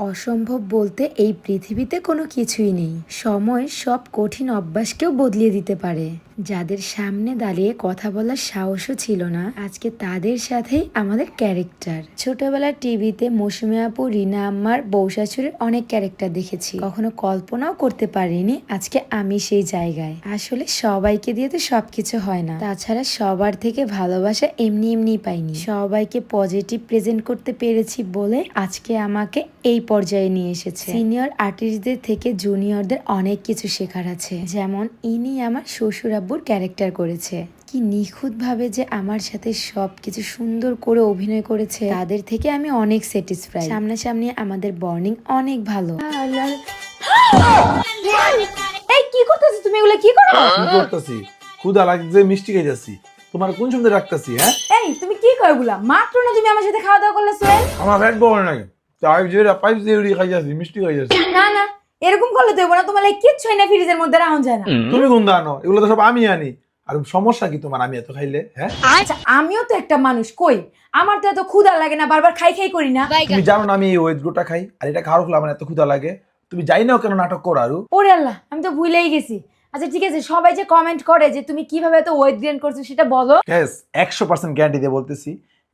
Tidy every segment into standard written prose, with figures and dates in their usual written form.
অসম্ভব বলতে এই পৃথিবীতে কোনো কিছুই নেই। সময় সব কঠিন অভ্যাসকেও বদলিয়ে দিতে পারে। যাদের সামনে দাঁড়িয়ে কথা বলার সাহসও ছিল না, আজকে তাদের সাথেই আমাদের ক্যারেক্টার। ছোটবেলার টিভিতে মৌসুমী আপু, রিনা আম্মার, বউ শাশুড়ির অনেক ক্যারেক্টার দেখেছি, কখনো কল্পনাও করতে পারিনি আজকে আমি সেই জায়গায়। আসলে সবাইকে দিয়ে তো সবকিছু হয় না, তাছাড়া সবার থেকে ভালোবাসা এমনি এমনি পাইনি। সবাইকে পজিটিভ প্রেজেন্ট করতে পেরেছি বলে আজকে আমাকে এই পর্যায়ে নিয়ে এসেছে। সিনিয়র আর্টিস্টদের থেকে জুনিয়রদের অনেক কিছু শেখার আছে। যেমন ইনি আমার শ্বশুর আব্বুর ক্যারেক্টার করেছে, কি নিখুঁত ভাবে যে আমার সাথে সবকিছু সুন্দর করে অভিনয় করেছে। তাদের থেকে আমি অনেক স্যাটিসফাইড। সামনাসামনি আমাদের বর্নিং অনেক ভালো। এই কি করতেছিস তুমি? এগুলা কি করো? কি করতেছি? ক্ষুধা লাগছে, মিষ্টি খাইতেছি। তোমার কোন সময় রাখতেছি? হ্যাঁ, এই তুমি কি করো এগুলা? মাত্র না তুমি আমার সাথে খাওয়া দাওয়া করলে সোহেল। আমার পেট ভরে নাই। তাই যে পাইপ দিয়ে খাইতেছি, মিষ্টি খাইতেছি। না না, এরকম করলে তো হইবো না। তোমার লাগে কিচ্ছু হয় না, ফ্রিজের মধ্যে রাখুন যায় না। তুমি কোন দানো? এগুলো তো সব আমি আনি। আর সমস্যা কি তোমার আমি এত খাইলে? হ্যাঁ, আচ্ছা, আমিও তো একটা মানুষ, কই আমার তো এত ক্ষুধা লাগে না, বারবার খাই খাই করি না। তুমি জানো না আমি এই ওয়েট গোটা খাই, আর এটা খাওয়ার ফলে আমার এত ক্ষুধা লাগে। তুমি যাই নাও কেন নাটক করো আরু? ওরে আল্লাহ, আমি তো ভুলেই গেছি। আচ্ছা ঠিক আছে, সবাই যে কমেন্ট করে যে তুমি কিভাবে এত ওয়েট গেইন করছো সেটা বলো। গ্যাস 100% গ্যারান্টি দিয়ে বলতেছি,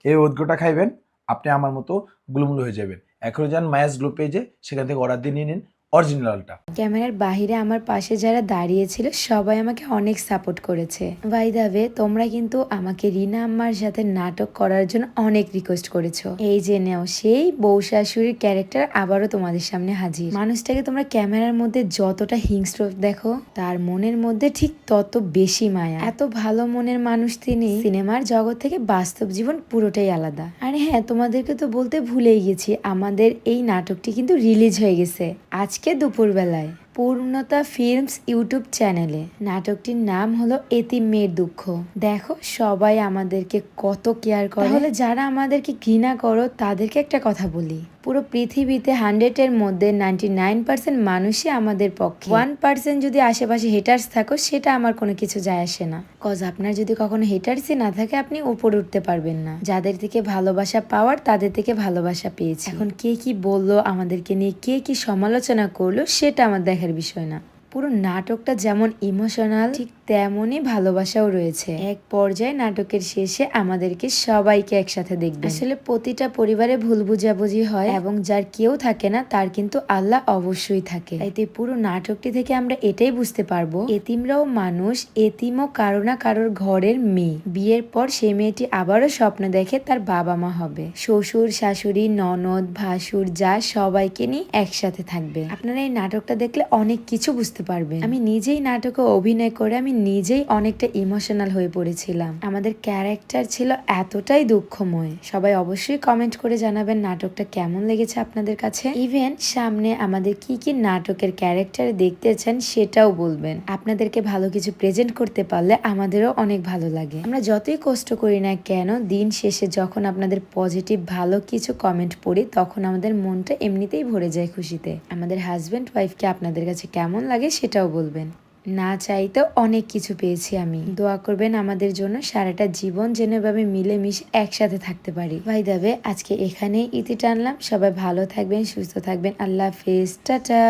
এই ওয়েট গোটা খাইবেন, আপনি আমার মতো গুলুমুলু হয়ে যাবেন। এখন যান মায়াস গ্লো পেজে, সেখান থেকে অর্ডার দিয়ে নিয়ে নিন অরিজিনালটা। ক্যামেরার বাহিরে আমার পাশে যারা দাঁড়িয়েছিল সবাই আমাকে অনেক সাপোর্ট করেছে। বাই দ্য ওয়ে, তোমরা কিন্তু আমাকে রিনা আম্মার সাথে নাটক করার জন্য অনেক রিকোয়েস্ট করেছো। এই যে নেও সেই বউ শাশুড়ির ক্যারেক্টার আবারও তোমাদের সামনে হাজির। মানুষটাকে তোমরা ক্যামেরার মধ্যে যতটা হিংস্র দেখো, তার মনের মধ্যে ঠিক তত বেশি মায়া। এত ভালো মনের মানুষ তিনি। সিনেমার জগৎ থেকে বাস্তব জীবন পুরোটাই আলাদা। আর হ্যাঁ, তোমাদেরকে তো বলতে ভুলেই গেছি, আমাদের এই নাটকটি কিন্তু রিলিজ হয়ে গেছে আজকে দুপুরবেলায় পূর্ণতা ফিল্মস ইউটিউব চ্যানেলে। নাটকটির নাম হলো এতিম মেয়ের দুঃখ। দেখো সবাই আমাদেরকে কত কেয়ার করে। তাহলে যারা আমাদেরকে ঘৃণা করো তাদেরকে একটা কথা বলি, পুরো পৃথিবীতে 100-এর মধ্যে 99% মানুষই আমাদের পক্ষে। 1% যদি আশেপাশে হেটার্স থাকো, সেটা আমার কোনো কিছু যায় আসে না। কজ আপনার যদি কখনো হেটার্সই না থাকে, আপনি উপরে উঠতে পারবেন না। যাদের থেকে ভালোবাসা পাওয়ার, তাদের থেকে ভালোবাসা পেয়েছি। এখন কে কি বললো আমাদেরকে নিয়ে, কে কি সমালোচনা করলো, সেটা আমার দেখার বিষয় না। পুরো নাটকটা যেমন ইমোশনাল, ঠিক তেমনই ভালোবাসাও রয়েছে। এক পর্যায়ে নাটকের শেষে আমাদেরকে সবাইকে একসাথে দেখবে। আসলে প্রতিটা পরিবারে ভুল বুঝাবুঝি হয়, এবং যার কেউ থাকে না তার কিন্তু আল্লাহ অবশ্যই থাকে। তাই পুরো নাটকটি থেকে আমরা এটাই বুঝতে পারবো, এতিমরাও মানুষ, এতিমও কারো না কারোর ঘরের মেয়ে। বিয়ের পর সেই মেয়েটি আবারও স্বপ্ন দেখে তার বাবা মা হবে, শ্বশুর শাশুড়ি ননদ ভাসুর যা সবাইকে নিয়ে একসাথে থাকবে। আপনারা এই নাটকটা দেখলে অনেক কিছু বুঝতে পারবেন। আমি নিজেই নাটকে অভিনয় করে আমি নিজেই অনেকটা ইমোশনাল হয়ে পড়েছিলাম। আমাদের ক্যারেক্টার ছিল এতটাই দুঃখময়। সবাই অবশ্যই কমেন্ট করে জানাবেন নাটকটা কেমন লেগেছে আপনাদের কাছে। ইভেন সামনে আমাদের কি কি নাটকের ক্যারেক্টার দেখতে চান সেটাও বলবেন। আপনাদেরকে ভালো কিছু প্রেজেন্ট করতে পারলে আমাদেরও অনেক ভালো লাগে। আমরা যতই কষ্ট করি না কেন, দিন শেষে যখন আপনাদের পজিটিভ ভালো কিছু কমেন্ট পড়ি, তখন আমাদের মনটা এমনিতেই ভরে যায় খুশিতে। আমাদের হাজব্যান্ড ওয়াইফকে আপনাদের কাছে কেমন লাগে সেটাও বলবেন। না চাইতেও অনেক কিছু পেয়েছি আমি। দোয়া করবেন আমাদের জন্য, সারাটা জীবন যেন এভাবে মিলেমিশে একসাথে থাকতে পারি। বাই দ্য ওয়ে, আজকে এখানেই ইতি টানলাম। সবাই ভালো থাকবেন, সুস্থ থাকবেন। আল্লাহ হাফেজ, টাটা।